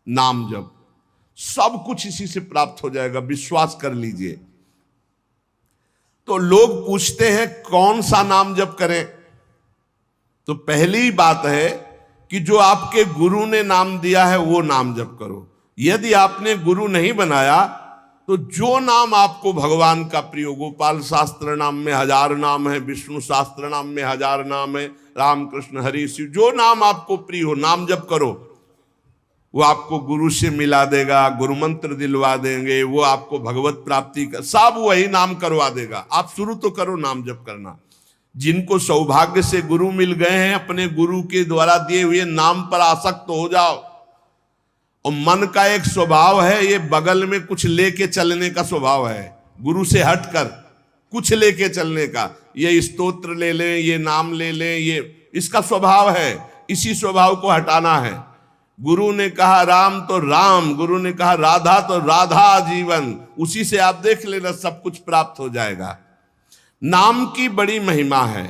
नाम जप, सब कुछ इसी से प्राप्त हो जाएगा, विश्वास कर लीजिए। तो लोग पूछते हैं कौन सा नाम जप करें, तो पहली बात है कि जो आपके गुरु ने नाम दिया है वो नाम जप करो। यदि आपने गुरु नहीं बनाया तो जो नाम आपको भगवान का प्रिय हो, गोपाल शास्त्र नाम में 1000 नाम है, विष्णु शास्त्र नाम में 1000 नाम है, राम कृष्ण हरि शिव, जो नाम आपको प्रिय हो नाम जप करो। वो आपको गुरु से मिला देगा, गुरु मंत्र दिलवा देंगे, वो आपको भगवत प्राप्ति का सब वही नाम करवा देगा। आप शुरू तो करो नाम जप करना। जिनको सौभाग्य से गुरु मिल गए हैं, अपने गुरु के द्वारा दिए हुए नाम पर आसक्त हो जाओ। और मन का एक स्वभाव है, ये बगल में कुछ लेके चलने का स्वभाव है, गुरु से हटकर कुछ लेके चलने का। ये स्तोत्र ले लें, ये नाम ले लें, ये इसका स्वभाव है। इसी स्वभाव को हटाना है। गुरु ने कहा राम तो राम, गुरु ने कहा राधा तो राधा जीवन, उसी से आप देख लेना सब कुछ प्राप्त हो जाएगा। नाम की बड़ी महिमा है।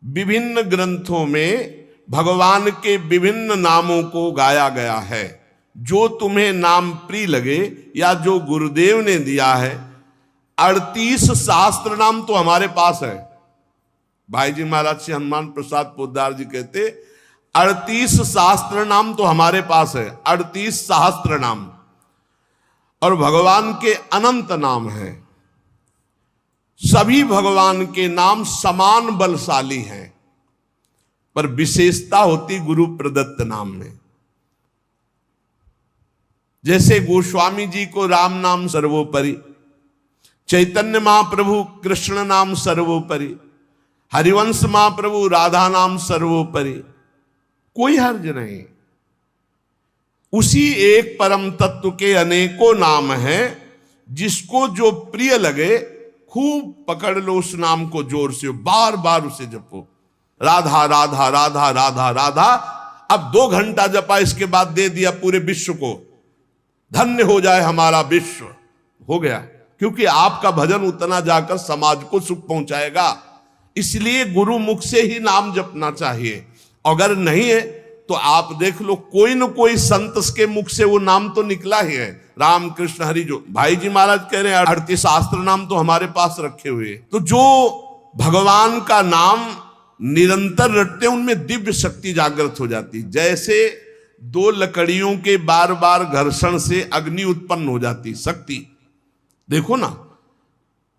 विभिन्न ग्रंथों में भगवान के विभिन्न नामों को गाया गया है। जो तुम्हें नाम प्रिय लगे या जो गुरुदेव ने दिया है, 38 शास्त्र नाम तो हमारे पास है। भाई जी महाराज श्री हनुमान प्रसाद पोद्दार जी कहते 38 शास्त्र नाम तो हमारे पास है, 38 सहस्त्र नाम। और भगवान के अनंत नाम हैं। सभी भगवान के नाम समान बलशाली हैं, पर विशेषता होती गुरु प्रदत्त नाम में। जैसे गोस्वामी जी को राम नाम सर्वोपरि, चैतन्य महाप्रभु कृष्ण नाम सर्वोपरि, हरिवंश महाप्रभु राधा नाम सर्वोपरि, कोई हर्ज नहीं। उसी एक परम तत्व के अनेकों नाम हैं, जिसको जो प्रिय लगे खूब पकड़ लो उस नाम को, जोर से बार बार उसे जपो। राधा राधा राधा राधा राधा, अब 2 घंटा जपा, इसके बाद दे दिया पूरे विश्व को, धन्य हो जाए हमारा विश्व, हो गया। क्योंकि आपका भजन उतना जाकर समाज को सुख पहुंचाएगा। इसलिए गुरु मुख से ही नाम जपना चाहिए। अगर नहीं है तो आप देख लो, कोई न कोई संत के मुख से वो नाम तो निकला ही है। राम कृष्ण हरि, जो भाई जी महाराज कह रहे हैं 38 शास्त्र नाम तो हमारे पास रखे हुए। तो जो भगवान का नाम निरंतर रटते उनमें दिव्य शक्ति जागृत हो जाती। जैसे 2 लकड़ियों के बार बार घर्षण से अग्नि उत्पन्न हो जाती शक्ति। देखो ना,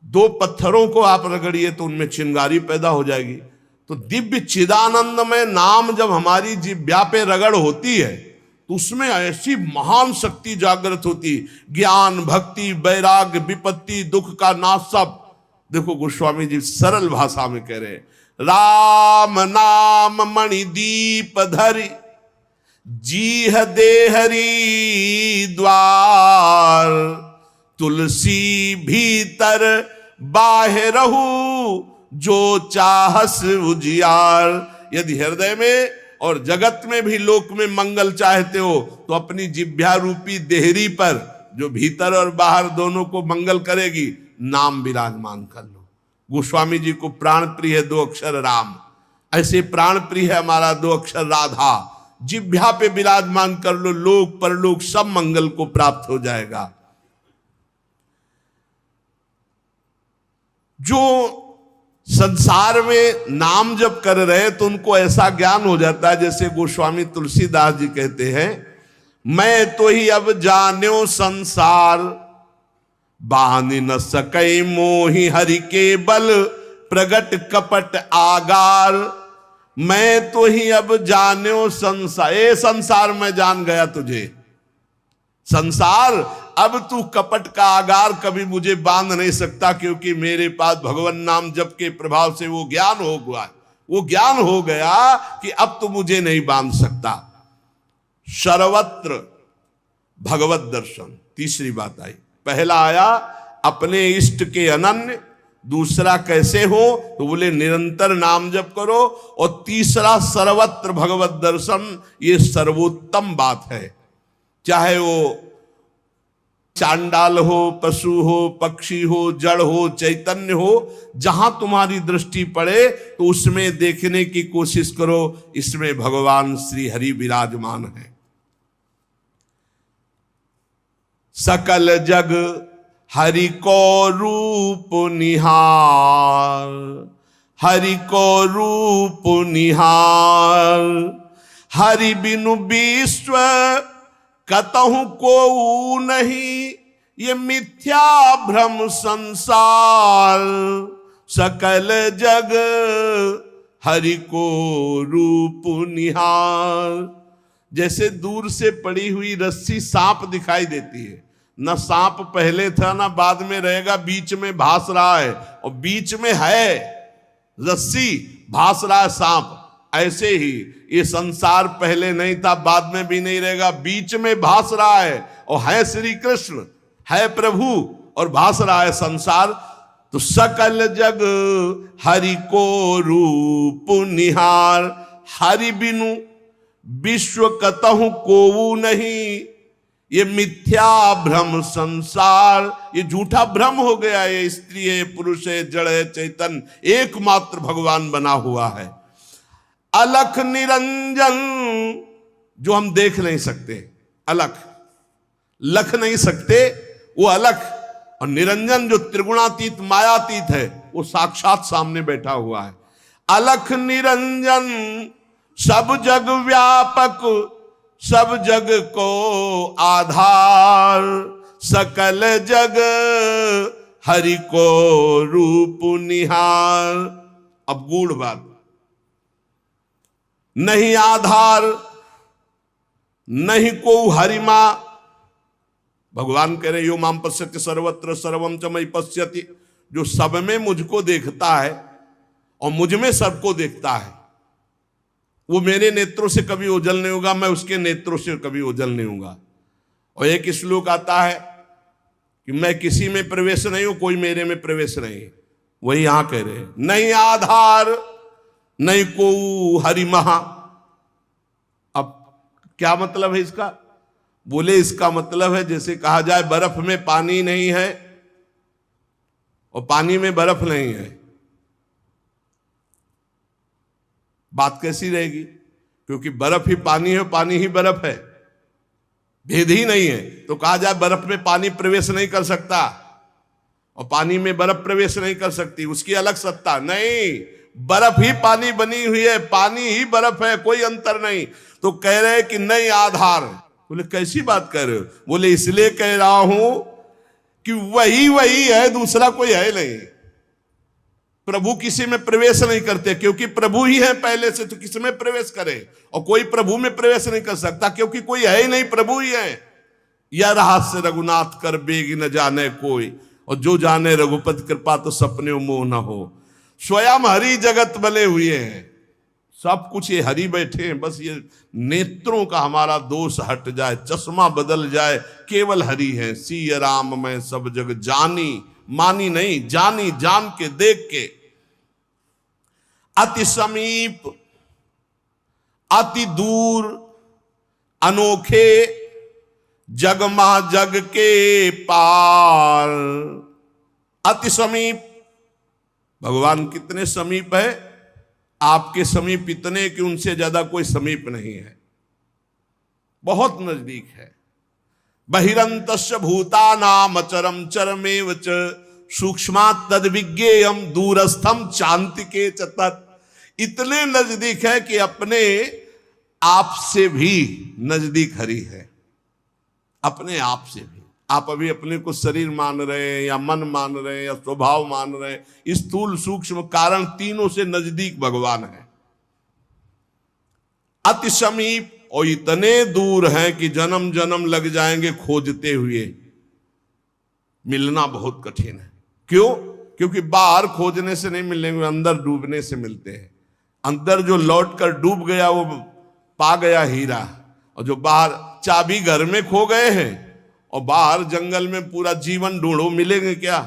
2 पत्थरों को आप रगड़िए तो उनमें चिंगारी पैदा हो जाएगी। तो दिव्य चिदानंद में नाम जब हमारी जिह्वा पे रगड़ होती है तो उसमें ऐसी महान शक्ति जागृत होती। ज्ञान भक्ति वैराग्य विपत्ति दुख का नाश सब। देखो गोस्वामी जी सरल भाषा में कह रहे हैं, राम नाम मणिदीप धरि जीह देहरी द्वार, तुलसी भीतर बाहरहु जो चाहस उजियार। यदि हृदय में और जगत में भी लोक में मंगल चाहते हो तो अपनी जिह्वा रूपी देहरी पर, जो भीतर और बाहर दोनों को मंगल करेगी, नाम विराजमान कर लो। गोस्वामी जी को प्राण प्रिय है 2 अक्षर राम, ऐसे प्राण प्रिय है हमारा 2 अक्षर राधा। जिह्वा पे विराजमान कर लो, लोक परलोक सब मंगल को प्राप्त हो जाएगा। जो संसार में नाम जप कर रहे तो उनको ऐसा ज्ञान हो जाता है, जैसे गोस्वामी तुलसीदास जी कहते हैं, मैं तो ही अब जान्यो संसार, बानी न सकई मोहि हरि के बल, प्रगट कपट आगार। मैं तो ही अब जान्यो संसार, ए संसार मैं जान गया तुझे। संसार अब तू कपट का आगार कभी मुझे बांध नहीं सकता, क्योंकि मेरे पास भगवान नाम जप के प्रभाव से वो ज्ञान हो गया, वो ज्ञान हो गया कि अब तो मुझे नहीं बांध सकता। सर्वत्र भगवत दर्शन, तीसरी बात आई। पहला आया अपने इष्ट के अनन्य, दूसरा कैसे हो तो बोले निरंतर नाम जप करो, और तीसरा सर्वत्र भगवत दर्शन। ये सर्वोत्तम बात है। चाहे वो चांडाल हो, पशु हो, पक्षी हो, जड़ हो, चैतन्य हो, जहां तुम्हारी दृष्टि पड़े तो उसमें देखने की कोशिश करो, इसमें भगवान श्री हरि विराजमान है। सकल जग हरि को रूप निहार, हरि को रूप निहार। हरि बिनु विश्व कतहु को नहीं, ये मिथ्या भ्रम संसार। सकल जग हरि को रूप निहार। जैसे दूर से पड़ी हुई रस्सी सांप दिखाई देती है, न सांप पहले था ना बाद में रहेगा, बीच में भास रहा है, और बीच में है रस्सी, भास रहा है सांप। ऐसे ही ये संसार पहले नहीं था, बाद में भी नहीं रहेगा, बीच में भास रहा है, और है श्री कृष्ण, है प्रभु, और भास रहा है संसार। तो सकल जग हरि को रूप निहार। हरि बिनु विश्व कतहु कोऊ नहीं, ये मिथ्या भ्रम संसार। ये झूठा भ्रम हो गया, ये स्त्री है, पुरुष है, जड़ है, चैतन एकमात्र भगवान बना हुआ है। अलख निरंजन, जो हम देख नहीं सकते, अलख लख नहीं सकते, वो अलख। और निरंजन जो त्रिगुणातीत मायातीत है, वो साक्षात सामने बैठा हुआ है। अलख निरंजन सब जग व्यापक, सब जग को आधार। सकल जग हरि को रूप निहार। अब गूढ़ बात, नहीं आधार नहीं को हरिमा। भगवान कह रहे यो माम पश्यति सर्वत्र सर्वम च मयि पश्यति। जो सब में मुझको देखता है और मुझ में सबको देखता है, वो मेरे नेत्रों से कभी ओझल नहीं होगा, मैं उसके नेत्रों से कभी ओझल नहीं होगा। और एक श्लोक आता है कि मैं किसी में प्रवेश नहीं हूं, कोई मेरे में प्रवेश नहीं। वही यहां कह रहे हैं, नहीं आधार नहीं को हरि महा। अब क्या मतलब है इसका? बोले इसका मतलब है जैसे कहा जाए बर्फ में पानी नहीं है और पानी में बर्फ नहीं है, बात कैसी रहेगी? क्योंकि बर्फ ही पानी है, पानी ही बर्फ है, भेद ही नहीं है। तो कहा जाए बर्फ में पानी प्रवेश नहीं कर सकता और पानी में बर्फ प्रवेश नहीं कर सकती, उसकी अलग सत्ता नहीं। बर्फ ही पानी बनी हुई है, पानी ही बर्फ है, कोई अंतर नहीं। तो कह रहे कि नहीं आधार। बोले कैसी बात कर रहे हो? बोले इसलिए कह रहा हूं कि वही वही है, दूसरा कोई है नहीं। प्रभु किसी में प्रवेश नहीं करते क्योंकि प्रभु ही है पहले से, तो किसी में प्रवेश करे? और कोई प्रभु में प्रवेश नहीं कर सकता क्योंकि कोई है ही नहीं, प्रभु ही है। यह रहस्य रघुनाथ कर बेगी न जाने कोई, और जो जाने रघुपति कृपा तो सपने मोह न हो। स्वयं हरि जगत बने हुए हैं, सब कुछ ये हरि बैठे हैं। बस ये नेत्रों का हमारा दोष हट जाए, चश्मा बदल जाए, केवल हरि है। सिय राम मैं सब जग जानी, मानी नहीं, जानी, जान के, देख के। अति समीप अति दूर अनोखे, जगमा जग के पार। अति समीप, भगवान कितने समीप है? आपके समीप इतने कि उनसे ज्यादा कोई समीप नहीं है, बहुत नजदीक है। बहिरंतस्य भूतानाम अचरम चरमेव च सूक्ष्मात् तद्विज्ञेयम दूरस्थम चान्तिके च तत्। इतने नजदीक है कि अपने आप से भी नजदीक हरि है, अपने आप से भी। आप अभी अपने को शरीर मान रहे हैं या मन मान रहे हैं या स्वभाव मान रहे हैं, स्थूल सूक्ष्म कारण तीनों से नजदीक भगवान है। अति समीप और इतने दूर हैं कि जन्म जन्म लग जाएंगे खोजते हुए, मिलना बहुत कठिन है। क्यों? क्योंकि बाहर खोजने से नहीं मिलेंगे, अंदर डूबने से मिलते हैं। अंदर जो लौट कर डूब गया वो पा गया हीरा, और जो बाहर चाबी घर में खो गए हैं और बाहर जंगल में पूरा जीवन ढूंढो, मिलेंगे क्या?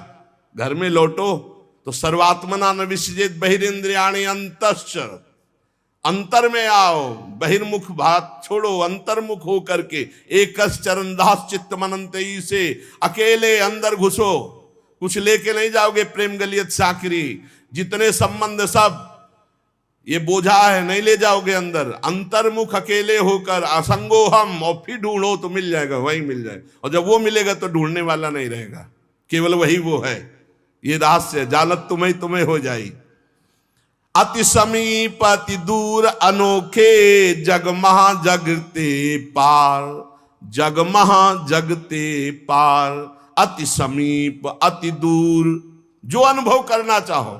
घर में लौटो तो सर्वात्मना न विसृजेत बहिरिंद्रियाणि अंतश्चर। अंतर में आओ, बहिर्मुख बात छोड़ो, अंतर्मुख हो करके एकस चरणदास चित्त मनंतई से अकेले अंदर घुसो। कुछ लेके नहीं जाओगे, प्रेम गलियत साकरी, जितने संबंध सब ये बोझा है, नहीं ले जाओगे अंदर। अंतर्मुख अकेले होकर असंगो हम, और फिर ढूंढो तो मिल जाएगा, वही मिल जाएगा। और जब वो मिलेगा तो ढूंढने वाला नहीं रहेगा, केवल वही वो है। ये रहस्य, जानत तुम्हें तुम्हें हो जाई। अति समीप अति दूर अनोखे, जग महा जगते पार, जग महा जगते पार। अति समीप अति दूर, जो अनुभव करना चाहो,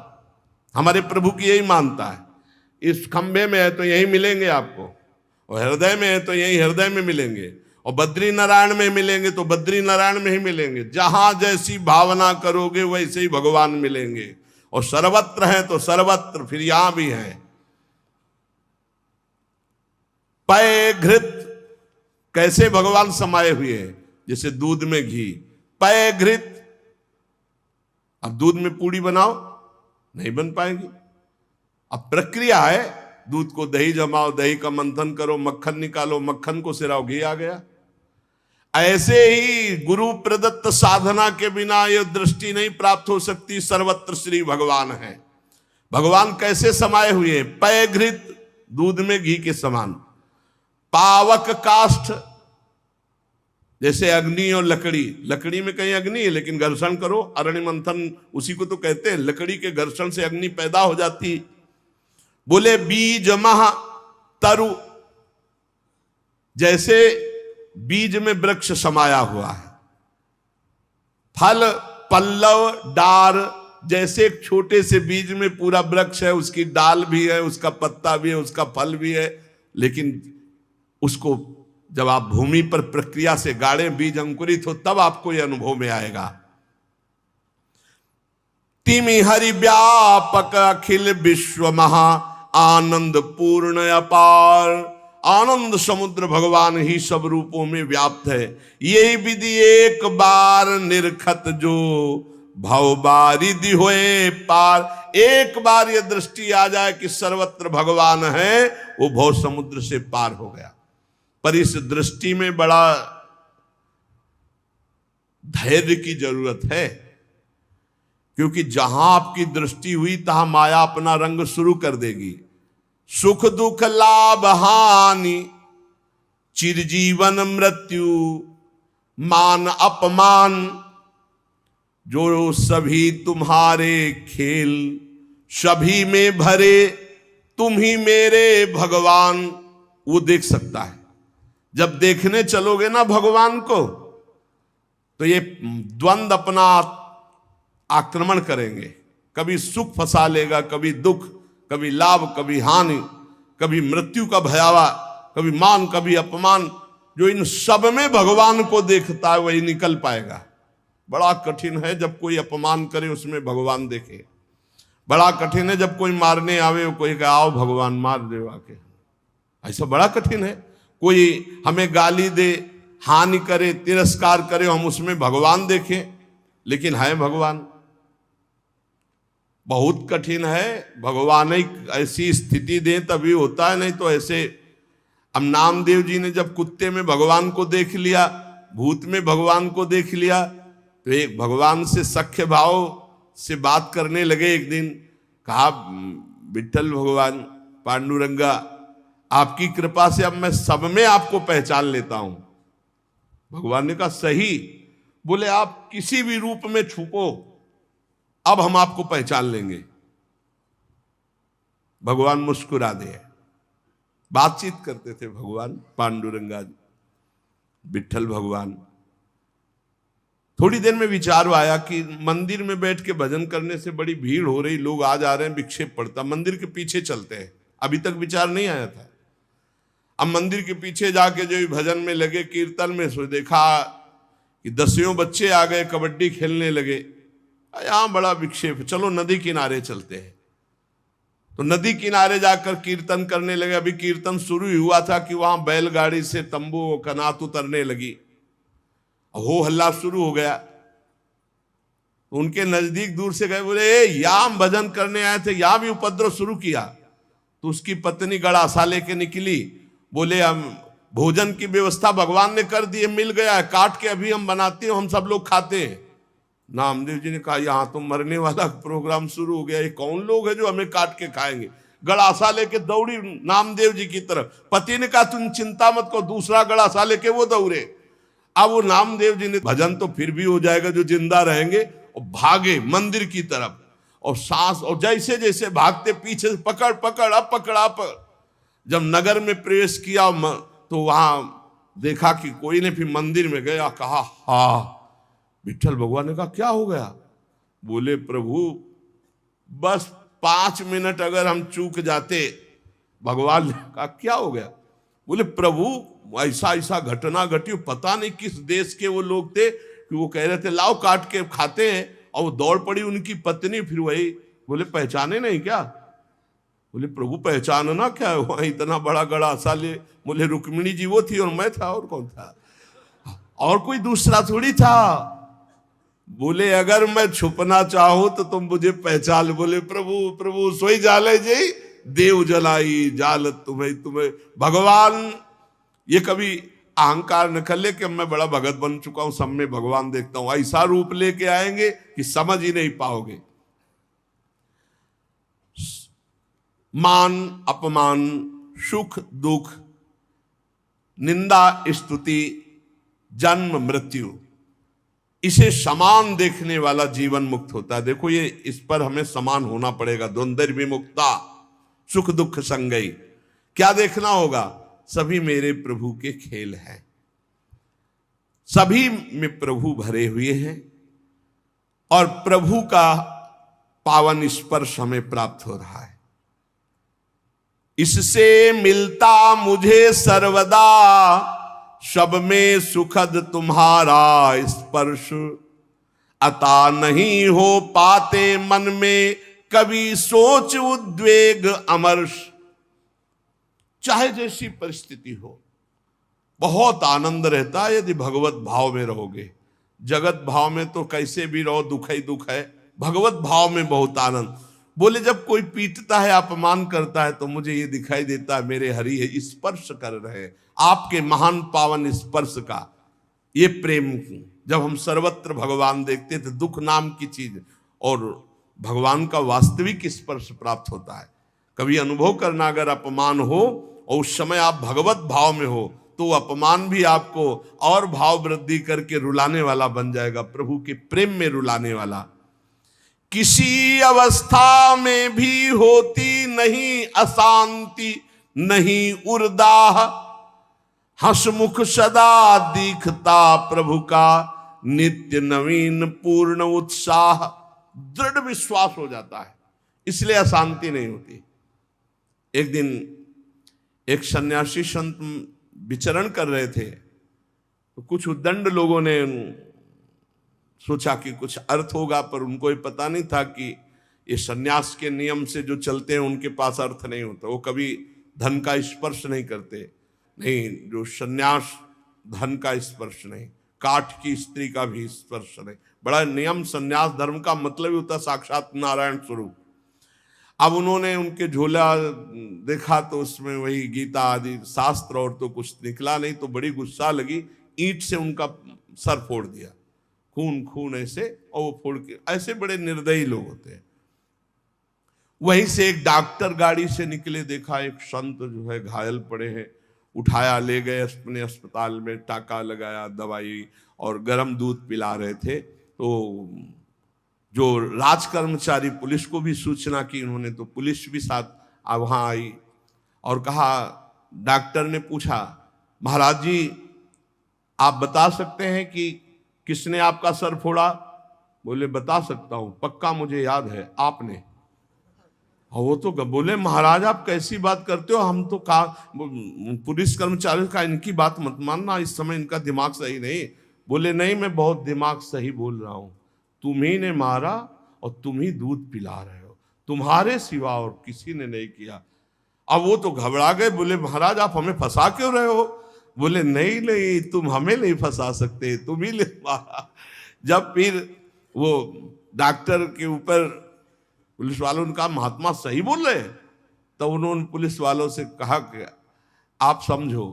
हमारे प्रभु की यही मानता है। इस खंभे में है तो यही मिलेंगे आपको, और हृदय में है तो यही हृदय में मिलेंगे, और बद्री नारायण में मिलेंगे तो बद्री नारायण में ही मिलेंगे। जहां जैसी भावना करोगे वैसे ही भगवान मिलेंगे। और सर्वत्र है तो सर्वत्र, फिर यहां भी है। पय घृत, कैसे भगवान समाये हुए हैं, जैसे दूध में घी। पय घृत, अब दूध में पूड़ी बनाओ, नहीं बन पाएगी। अब प्रक्रिया है, दूध को दही जमाओ, दही का मंथन करो, मक्खन निकालो, मक्खन को सिराओ, घी आ गया। ऐसे ही गुरु प्रदत्त साधना के बिना यह दृष्टि नहीं प्राप्त हो सकती। सर्वत्र श्री भगवान है। भगवान कैसे समाये हुए हैं? पय घृत, दूध में घी के समान। पावक काष्ठ, जैसे अग्नि और लकड़ी। लकड़ी में कहीं अग्नि है, लेकिन घर्षण करो, अरण्य मंथन उसी को तो कहते हैं। लकड़ी के घर्षण से अग्नि पैदा हो जाती। बोले बीज महा तरु, जैसे बीज में वृक्ष समाया हुआ है। फल पल्लव डार, जैसे एक छोटे से बीज में पूरा वृक्ष है, उसकी डाल भी है, उसका पत्ता भी है, उसका फल भी है, लेकिन उसको जब आप भूमि पर प्रक्रिया से गाड़े, बीज अंकुरित हो, तब आपको यह अनुभव में आएगा। तिमि हरि व्यापक अखिल विश्व महा, आनंद पूर्ण अपार। आनंद समुद्र भगवान ही सब रूपों में व्याप्त है। यही विधि एक बार निरखत जो, भव बारिधि होए पार। एक बार यह दृष्टि आ जाए कि सर्वत्र भगवान है, वो भव समुद्र से पार हो गया। पर इस दृष्टि में बड़ा धैर्य की जरूरत है, क्योंकि जहां आपकी दृष्टि हुई तहां माया अपना रंग शुरू कर देगी। सुख दुख लाभ हानि, चिरजीवन मृत्यु, मान अपमान, जो सभी तुम्हारे खेल, सभी में भरे तुम ही मेरे भगवान। वो देख सकता है। जब देखने चलोगे ना भगवान को, तो ये द्वंद अपना आक्रमण करेंगे। कभी सुख फंसा लेगा, कभी दुख, कभी लाभ, कभी हानि, कभी मृत्यु का भयावा, कभी मान, कभी अपमान। जो इन सब में भगवान को देखता है वही निकल पाएगा। बड़ा कठिन है जब कोई अपमान करे उसमें भगवान देखे। बड़ा कठिन है जब कोई मारने आवे, कोई कहे आओ भगवान मार दे आके। ऐसा बड़ा कठिन है। कोई हमें गाली दे, हानि करे, तिरस्कार करे, हम उसमें भगवान देखें, लेकिन है भगवान। बहुत कठिन है। भगवान ही ऐसी स्थिति दे तभी होता है, नहीं तो ऐसे। अब नामदेव जी ने जब कुत्ते में भगवान को देख लिया, भूत में भगवान को देख लिया, तो एक भगवान से सख्य भाव से बात करने लगे। एक दिन कहा, विठ्ठल भगवान, पांडुरंगा, आपकी कृपा से अब मैं सब में आपको पहचान लेता हूं। भगवान ने कहा सही। बोले आप किसी भी रूप में छुपो, अब हम आपको पहचान लेंगे। भगवान मुस्कुरा दे। बातचीत करते थे भगवान पांडुरंगा विठ्ठल भगवान। थोड़ी देर में विचार आया कि मंदिर में बैठ के भजन करने से बड़ी भीड़ हो रही, लोग आ जा रहे हैं, विक्षेप पड़ता, मंदिर के पीछे चलते हैं। अभी तक विचार नहीं आया था। अब मंदिर के पीछे जाके जो भजन में लगे, कीर्तन में, सो देखा कि 10 बच्चे आ गए, कबड्डी खेलने लगे। यहां बड़ा विक्षेप, चलो नदी किनारे चलते हैं। तो नदी किनारे जाकर कीर्तन करने लगे। अभी कीर्तन शुरू ही हुआ था कि वहां बैलगाड़ी से तंबू कनात उतरने लगी, हो हल्ला शुरू हो गया। तो उनके नजदीक दूर से गए, बोले यहां भजन करने आए थे, यहां भी उपद्रव शुरू किया। तो उसकी पत्नी गड़ासा लेके निकली। बोले हम भोजन की व्यवस्था भगवान ने कर दी है, मिल गया है, काट के अभी हम बनाते हैं, हम सब लोग खाते हैं। नामदेव जी ने कहा यहां तो मरने वाला प्रोग्राम शुरू हो गया, ये कौन लोग है जो हमें काट के खाएंगे। गड़ासा लेके दौड़ी नामदेव जी की तरफ। पति ने कहा तुम चिंता मत करो, दूसरा गड़ासा लेके वो दौड़े। अब वो नामदेव जी ने भजन तो फिर भी हो जाएगा जो जिंदा रहेंगे, और भागे मंदिर की तरफ। और सांस, और जैसे जैसे भागते पीछे से पकड़ पकड़ अब पकड़ा पकड़। जब नगर में प्रवेश किया तो वहां देखा कि कोई ने, फिर मंदिर में गया, कहा हाँ। विठल भगवान ने कहा क्या हो गया? बोले प्रभु बस 5 मिनट अगर हम चूक जाते। भगवान ने कहा क्या हो गया? बोले प्रभु ऐसा ऐसा घटना घटी, पता नहीं किस देश के वो लोग थे कि वो कह रहे थे लाओ काट के खाते हैं, और वो दौड़ पड़ी उनकी पत्नी। फिर वही बोले पहचाने नहीं क्या? बोले प्रभु पहचानना क्या है, वहां इतना बड़ा गड़ासा ले। बोले रुक्मिणी जी वो थी और मैं था, और कौन था? और कोई दूसरा थोड़ी था। बोले अगर मैं छुपना चाहूं तो तुम मुझे पहचान। बोले प्रभु प्रभु सोई जाले जी देव जलाई जाल तुम्हें तुम्हें। भगवान ये कभी अहंकार न कर ले कि मैं बड़ा भगत बन चुका हूं, सब में भगवान देखता हूं। ऐसा रूप लेके आएंगे कि समझ ही नहीं पाओगे। मान अपमान, सुख दुख, निंदा स्तुति, जन्म मृत्यु, इसे समान देखने वाला जीवन मुक्त होता है। देखो ये, इस पर हमें समान होना पड़ेगा। द्वंद्व विमुक्ता, सुख दुख संगई। क्या देखना होगा? सभी मेरे प्रभु के खेल हैं, सभी में प्रभु भरे हुए हैं, और प्रभु का पावन स्पर्श हमें प्राप्त हो रहा है। इससे मिलता मुझे सर्वदा, सब में सुखद तुम्हारा स्पर्श। अता नहीं हो पाते मन में कभी सोच उद्वेग अमर्ष। चाहे जैसी परिस्थिति हो, बहुत आनंद रहता है यदि भगवत भाव में रहोगे। जगत भाव में तो कैसे भी रहो दुख ही दुख है, भगवत भाव में बहुत आनंद। बोले जब कोई पीटता है, अपमान करता है, तो मुझे ये दिखाई देता है मेरे हरि है स्पर्श कर रहे हैं, आपके महान पावन स्पर्श का ये प्रेम। जब हम सर्वत्र भगवान देखते थे, दुख नाम की चीज और भगवान का वास्तविक स्पर्श प्राप्त होता है। कभी अनुभव करना, अगर अपमान हो और उस समय आप भगवत भाव में हो, तो अपमान भी आपको और भाव वृद्धि करके रुलाने वाला बन जाएगा, प्रभु के प्रेम में रुलाने वाला। किसी अवस्था में भी होती नहीं अशांति, नहीं उर्दाह, हंसमुख सदा दिखता प्रभु का, नित्य नवीन पूर्ण उत्साह। दृढ़ विश्वास हो जाता है, इसलिए अशांति नहीं होती। एक दिन एक सन्यासी संत विचरण कर रहे थे, तो कुछ उद्दंड लोगों ने सोचा कि कुछ अर्थ होगा, पर उनको ये पता नहीं था कि ये सन्यास के नियम से जो चलते हैं उनके पास अर्थ नहीं होता। वो कभी धन का स्पर्श नहीं करते, नहीं, जो सन्यास धन का स्पर्श नहीं, काठ की स्त्री का भी स्पर्श नहीं। बड़ा नियम, सन्यास धर्म का मतलब ही होता साक्षात नारायण स्वरूप। अब उन्होंने उनके झोला देखा तो उसमें वही गीता आदि शास्त्र और तो कुछ निकला नहीं, तो बड़ी गुस्सा लगी, ईंट से उनका सर फोड़ दिया, खून खून ऐसे, और वो फोड़ के, ऐसे बड़े निर्दयी लोग होते हैं। वहीं से एक डॉक्टर गाड़ी से निकले, देखा एक संत जो है घायल पड़े हैं, उठाया ले गए अपने अस्पताल में, टाका लगाया, दवाई और गर्म दूध पिला रहे थे। तो जो राज कर्मचारी पुलिस को भी सूचना की उन्होंने, तो पुलिस भी साथ वहां आई और कहा, डॉक्टर ने पूछा महाराज जी आप बता सकते हैं कि किसने आपका सर फोड़ा? बोले बता सकता हूं, पक्का मुझे याद है आपने। और वो तो बोले महाराज आप कैसी बात करते हो, हम तो पुलिस कर्मचारी का इनकी बात मत मानना, इस समय इनका दिमाग सही नहीं। बोले नहीं, मैं बहुत दिमाग सही बोल रहा हूं, तुम्ही ने मारा और तुम ही दूध पिला रहे हो, तुम्हारे सिवा और किसी ने नहीं किया। अब वो तो घबरा गए, बोले महाराज आप हमें फंसा क्यों रहे हो? बोले नहीं नहीं, तुम हमें नहीं फंसा सकते, तुम ही ले मारा। जब फिर वो डॉक्टर के ऊपर पुलिस वालों ने कहा महात्मा सही बोल रहे, तो उन्होंने पुलिस वालों से कहा कि आप समझो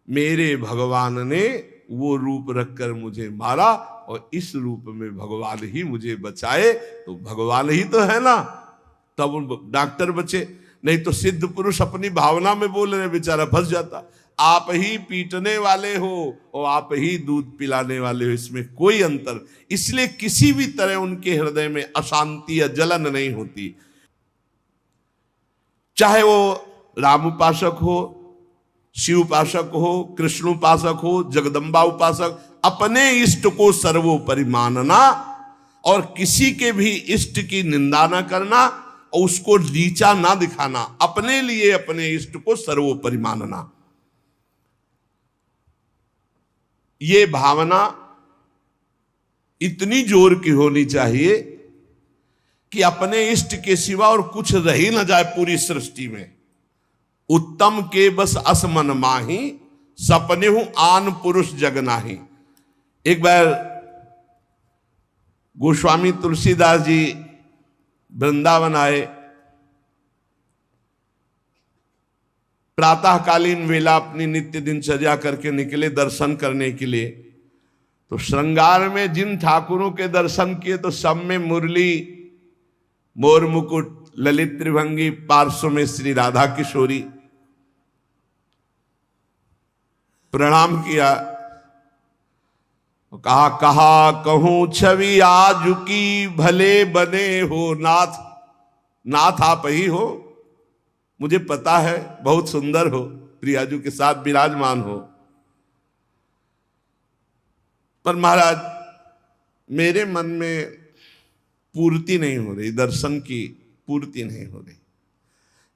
मेरे भगवान ने वो रूप रखकर मुझे मारा और इस रूप में भगवान ही मुझे बचाए, तो भगवान ही तो है ना। तब डॉक्टर बचे। नहीं तो सिद्ध पुरुष अपनी भावना में बोल रहे, बेचारा फंस जाता। आप ही पीटने वाले हो और आप ही दूध पिलाने वाले हो, इसमें कोई अंतर। इसलिए किसी भी तरह उनके हृदय में अशांति या जलन नहीं होती। चाहे वो राम उपासक हो, शिव उपासक हो, कृष्ण उपासक हो, जगदम्बा उपासक, अपने इष्ट को सर्वोपरि मानना और किसी के भी इष्ट की निंदा न करना और उसको नीचा ना दिखाना, अपने लिए अपने इष्ट को सर्वोपरि मानना। ये भावना इतनी जोर की होनी चाहिए कि अपने इष्ट के सिवा और कुछ रह ही न जाए पूरी सृष्टि में। उत्तम के बस असमन माही, सपने हूं आन पुरुष जग नाही। एक बार गोस्वामी तुलसीदास जी वृंदावन आए, प्रातःकालीन वेला अपनी नित्य दिनचर्या करके निकले दर्शन करने के लिए। तो श्रृंगार में जिन ठाकुरों के दर्शन किए तो सब में मुरली, मोर मुकुट, ललित त्रिभंगी, पार्श्व में श्री राधा किशोरी। प्रणाम किया, कहा कहा कहूं छवि आज की, भले बने हो नाथ। नाथ आप ही हो, मुझे पता है बहुत सुंदर हो, प्रियाजू के साथ विराजमान हो, पर महाराज मेरे मन में पूर्ति नहीं हो रही, दर्शन की पूर्ति नहीं हो रही।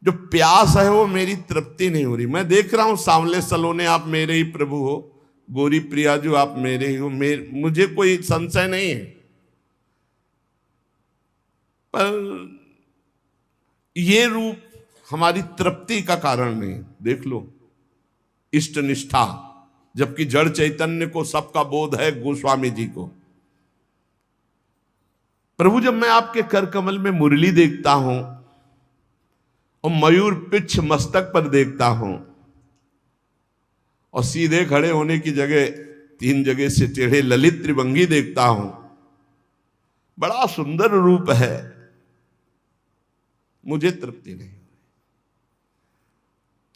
जो प्यास है वो मेरी तृप्ति नहीं हो रही। मैं देख रहा हूं सांवले सलोने आप मेरे ही प्रभु हो, गोरी प्रियाजू आप मेरे ही हो, मुझे कोई संशय नहीं है, पर ये रूप हमारी तृप्ति का कारण नहीं। देख लो इष्ट निष्ठा, जबकि जड़ चैतन्य को सबका बोध है, गोस्वामी जी को। प्रभु जब मैं आपके कर कमल में मुरली देखता हूं और मयूर पिच्छ मस्तक पर देखता हूं और सीधे खड़े होने की जगह 3 जगह से टेढ़े ललित त्रिभंगी देखता हूं, बड़ा सुंदर रूप है, मुझे तृप्ति नहीं।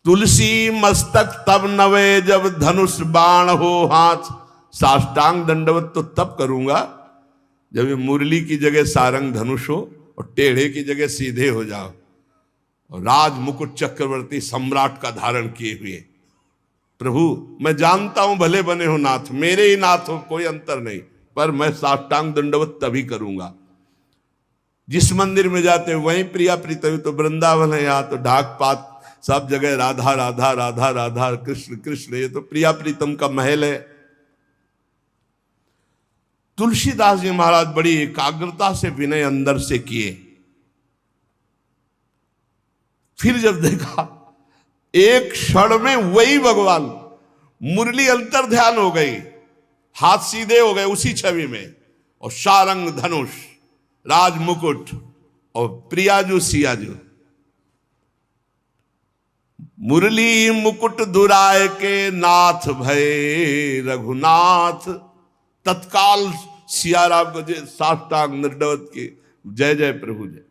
तुलसी मस्तक तब नवे जब धनुष बाण हो हाथ, साष्टांग दंडवत तो तब करूंगा जब ये मुरली की जगह सारंग धनुष हो और टेढ़े की जगह सीधे हो जाओ और राज मुकुट चक्रवर्ती सम्राट का धारण किए हुए। प्रभु मैं जानता हूं भले बने हो नाथ, मेरे ही नाथ हो, कोई अंतर नहीं, पर मैं साष्टांग दंडवत तभी करूंगा। जिस मंदिर में जाते हैं वहीं प्रिया प्रीतम, तो वृंदावन है, यहाँ तो ढाक पात सब जगह राधा राधा राधा राधा, कृष्ण कृष्ण, ये तो प्रिया प्रीतम का महल है। तुलसीदास जी महाराज बड़ी एकाग्रता से विनय अंदर से किए। फिर जब देखा एक क्षण में वही भगवान, मुरली अंतर ध्यान हो गई, हाथ सीधे हो गए उसी छवि में, और सारंग धनुष, राज मुकुट और प्रियाजू सियाजू। मुरली मुकुट दुराय के नाथ भय रघुनाथ, तत्काल सियाराम को साष्टांग दंडवत की जय जय प्रभु जय।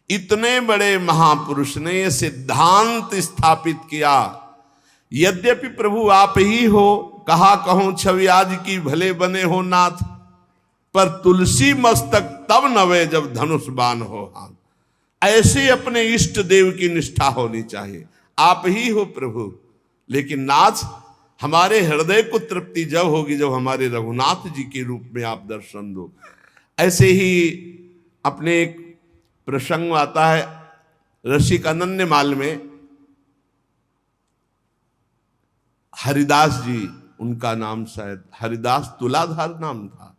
इतने बड़े महापुरुष ने यह सिद्धांत स्थापित किया, यद्यपि प्रभु आप ही हो, कहा कहूं छवि आज की, भले बने हो नाथ, पर तुलसी मस्तक तब नवे जब धनुष बाण हो हाथ। ऐसे अपने इष्ट देव की निष्ठा होनी चाहिए। आप ही हो प्रभु, लेकिन नाथ हमारे हृदय को तृप्ति जब होगी जब हमारे रघुनाथ जी के रूप में आप दर्शन दो। ऐसे ही अपने एक प्रसंग आता है रसिक अनन्यमाल में, हरिदास जी उनका नाम, शायद हरिदास तुलाधार नाम था,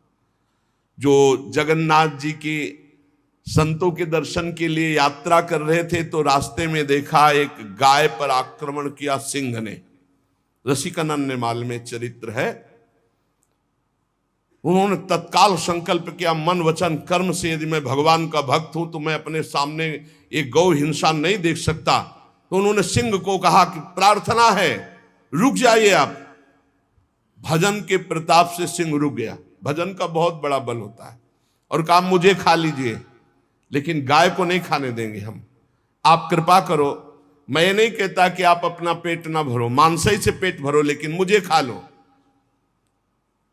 जो जगन्नाथ जी की संतों के दर्शन के लिए यात्रा कर रहे थे, तो रास्ते में देखा एक गाय पर आक्रमण किया सिंह ने। रसिकानंद में चरित्र है। उन्होंने तत्काल संकल्प किया, मन वचन कर्म से यदि मैं भगवान का भक्त हूं तो मैं अपने सामने एक गौ हिंसा नहीं देख सकता। तो उन्होंने सिंह को कहा कि प्रार्थना है रुक जाइए आप। भजन के प्रताप से सिंह रुक गया। भजन का बहुत बड़ा बल होता है। और कहा मुझे खा लीजिए, लेकिन गाय को नहीं खाने देंगे हम। आप कृपा करो, मैं ये नहीं कहता कि आप अपना पेट ना भरो, मांस ही से पेट भरो, लेकिन मुझे खा लो।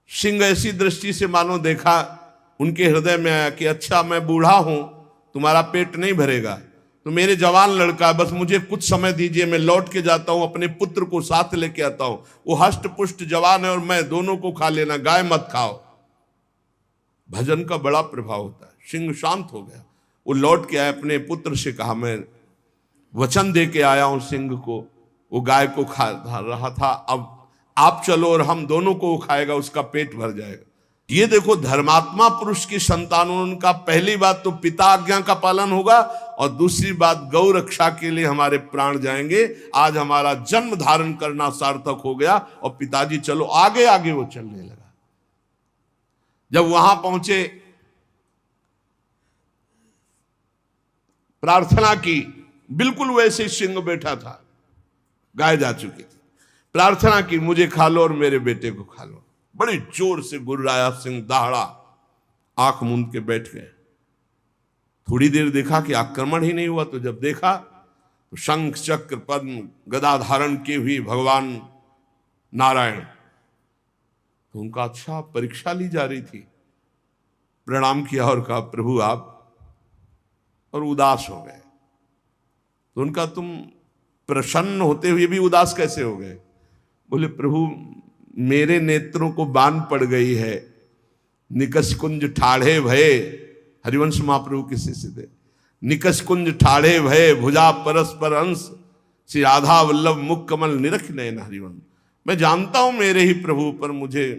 सिंह ऐसी दृष्टि से मानो देखा, उनके हृदय में आया कि अच्छा मैं बूढ़ा हूं, तुम्हारा पेट नहीं भरेगा, तो मेरे जवान लड़का, बस मुझे कुछ समय दीजिए, मैं लौट के जाता हूं, अपने पुत्र को साथ लेके आता हूं, वो हष्ट पुष्ट जवान है और मैं, दोनों को खा लेना, गाय मत खाओ। भजन का बड़ा प्रभाव होता है। सिंह शांत हो गया, वो लौट के आया, अपने पुत्र से कहा मैं वचन दे के आया हूं सिंह को, वो गाय को खा रहा था, अब आप चलो और हम दोनों को वो खाएगा, उसका पेट भर जाएगा। ये देखो, धर्मात्मा पुरुष की संतान, उनका पहली बात तो पिता आज्ञा का पालन होगा, और दूसरी बात गौ रक्षा के लिए हमारे प्राण जाएंगे। आज हमारा जन्म धारण करना सार्थक हो गया, और पिताजी चलो, आगे आगे वो चलने लगा। जब वहां पहुंचे, प्रार्थना की, बिल्कुल वैसे सिंह बैठा था, गाय जा चुकी थी, प्रार्थना की मुझे खा लो और मेरे बेटे को खा लो। बड़ी जोर से गुर्राया सिंह, दहाड़ा, आंख मूंद के बैठ गए। थोड़ी देर देखा कि आक्रमण ही नहीं हुआ, तो जब देखा तो शंख चक्र पद्म गदा धारण की हुई भगवान नारायण, तो उनका अच्छा परीक्षा ली जा रही थी। प्रणाम किया और कहा प्रभु आप, और उदास हो गए। तो उनका तुम प्रसन्न होते हुए भी उदास कैसे हो गए? बोले प्रभु मेरे नेत्रों को बान पड़ गई है, निकस कुंज ठाढ़े भये, हरिवंश महाप्रभु के शिष्य थे, निकस कुंज ठाढ़े भये भुजा परस्पर अंश, श्री राधा वल्लभ मुख कमल निरख नयन हरिवंश। मैं जानता हूं मेरे ही प्रभु पर मुझे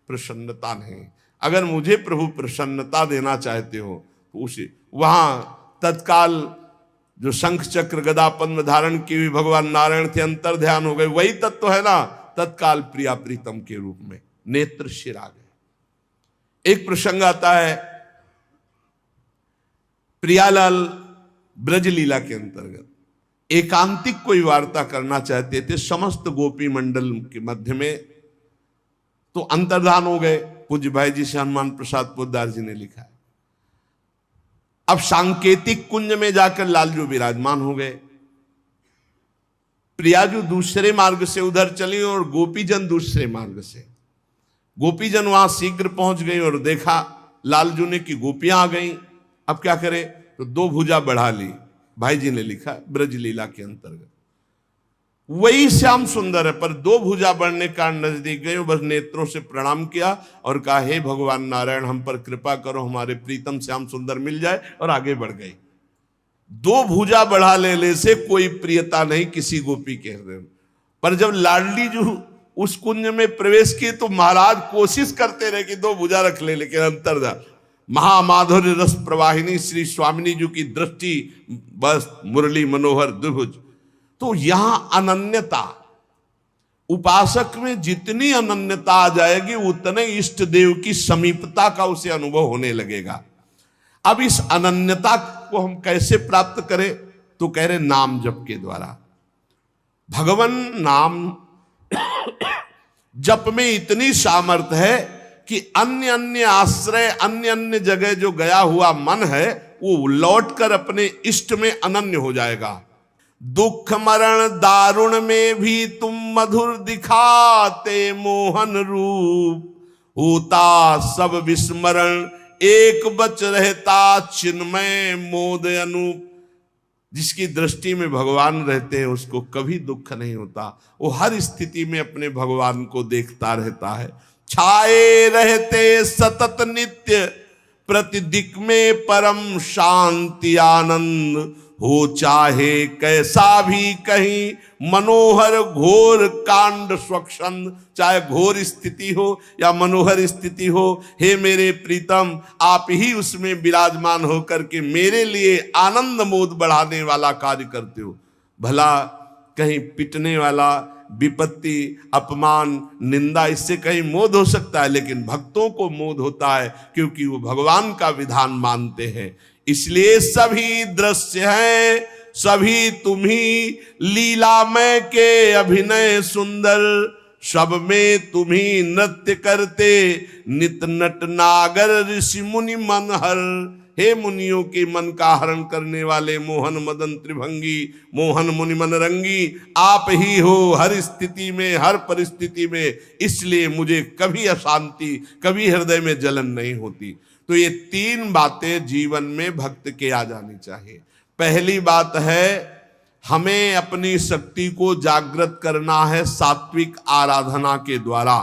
प्रसन्नता नहीं, अगर मुझे प्रभु प्रसन्नता देना चाहते हो तो उसे, वहां तत्काल जो शंख चक्र गदा पद्म धारण की हुई भगवान नारायण थे, अंतर ध्यान हो गए, वही तत्व है ना, तत्काल प्रिया प्रीतम के रूप में नेत्र शिर आ गए। एक प्रसंग आता है प्रियालाल ब्रज लीला के अंतर्गत, एकांतिक कोई वार्ता करना चाहते थे समस्त गोपी मंडल के मध्य में, तो अंतर्धान हो गए। पूज्य भाई जी से हनुमान प्रसाद पोद्दार जी ने लिखा है। अब सांकेतिक कुंज में जाकर लालजू विराजमान हो गए, प्रियाजू दूसरे मार्ग से उधर चली और गोपीजन दूसरे मार्ग से। गोपीजन वहां शीघ्र पहुंच गई और देखा लालजू ने कि गोपियां आ गई। अब क्या करे, तो दो भुजा बढ़ा ली। भाई जी ने लिखा ब्रज लीला के अंतर्गत, वही श्याम सुंदर है, पर दो भुजा बढ़ने का नजदीक गए, बस नेत्रों से प्रणाम किया और कहा हे भगवान नारायण हम पर कृपा करो, हमारे प्रीतम श्याम सुंदर मिल जाए, और आगे बढ़ गई। दो भुजा बढ़ा लेने से कोई प्रियता नहीं किसी गोपी के हृदय में, पर जब लाडली जो उस कुंज में प्रवेश की तो महाराज कोशिश करते रहे कि दो भुजा रख ले, लेकिन अंतर्धा महामाधुर्य रस प्रवाहिनी श्री स्वामिनी जी की दृष्टि, बस मुरली मनोहर द्विभुज। तो यहां अनन्यता, उपासक में जितनी अनन्यता आ जाएगी उतने इष्ट देव की समीपता का उसे अनुभव होने लगेगा। अब इस अनन्यता को हम कैसे प्राप्त करें, तो कह रहे नाम जप के द्वारा। भगवान नाम जप में इतनी सामर्थ्य है कि अन्य अन्य आश्रय, अन्य अन्य जगह जो गया हुआ मन है वो लौटकर अपने इष्ट में अनन्य हो जाएगा। दुख मरण दारुण में भी तुम मधुर दिखाते मोहन रूप, होता सब विस्मरण एक बच रहता चिन्मय मोद अनूप। जिसकी दृष्टि में भगवान रहते हैं उसको कभी दुख नहीं होता, वो हर स्थिति में अपने भगवान को देखता रहता है। छाए रहते सतत नित्य प्रतिदिक में परम शांति आनंद, हो चाहे कैसा भी कहीं मनोहर घोर कांड स्वच्छंद। चाहे घोर स्थिति हो या मनोहर स्थिति हो, हे मेरे प्रीतम आप ही उसमें विराजमान होकर के मेरे लिए आनंद मोद बढ़ाने वाला कार्य करते हो। भला कहीं पिटने वाला, विपत्ति, अपमान, निंदा, इससे कहीं मोद हो सकता है, लेकिन भक्तों को मोद होता है क्योंकि वो भगवान का विधान मानते हैं। इसलिए सभी दृश्य हैं, सभी तुम्ही लीलामय के अभिनय सुंदर, सब में तुम्ही नृत्य करते नित नट नागर ऋषि मुनि मनहर। हे मुनियों के मन का हरण करने वाले मोहन मदन त्रिभंगी, मोहन मुनि मन रंगी, आप ही हो हर स्थिति में हर परिस्थिति में, इसलिए मुझे कभी अशांति कभी हृदय में जलन नहीं होती। तो ये 3 बातें जीवन में भक्त के आ जानी चाहिए। पहली बात है, हमें अपनी शक्ति को जागृत करना है सात्विक आराधना के द्वारा,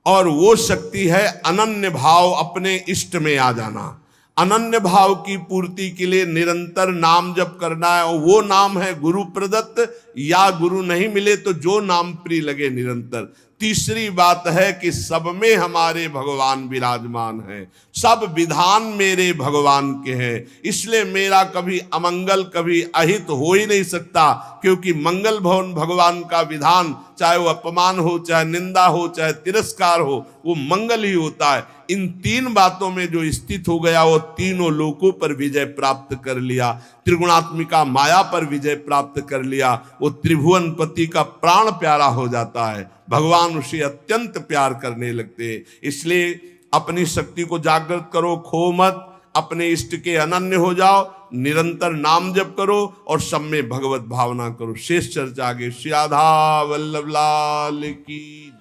और वो शक्ति है अनन्य भाव, अपने इष्ट में आ जाना। अनन्य भाव की पूर्ति के लिए निरंतर नाम जप करना है, और वो नाम है गुरु प्रदत्त, या गुरु नहीं मिले तो जो नाम प्रिय लगे निरंतर। तीसरी बात है कि सब में हमारे भगवान विराजमान हैं, सब विधान मेरे भगवान के हैं, इसलिए मेरा कभी अमंगल कभी अहित हो ही नहीं सकता, क्योंकि मंगल भवन भगवान का विधान, चाहे वो अपमान हो, चाहे निंदा हो, चाहे तिरस्कार हो, वो मंगल ही होता है। इन 3 बातों में जो स्थित हो गया वो तीनों लोकों पर विजय प्राप्त कर लिया, त्रिगुणात्मिका माया पर विजय प्राप्त कर लिया, वो त्रिभुवन पति का प्राण प्यारा हो जाता है, भगवान उसे अत्यंत प्यार करने लगते हैं। इसलिए अपनी शक्ति को जागृत करो, खो मत, अपने इष्ट के अनन्य हो जाओ, निरंतर नाम जप करो और सब में भगवत भावना करो। शेष चर्चा आगे। श्री राधा वल्लभ लाल की।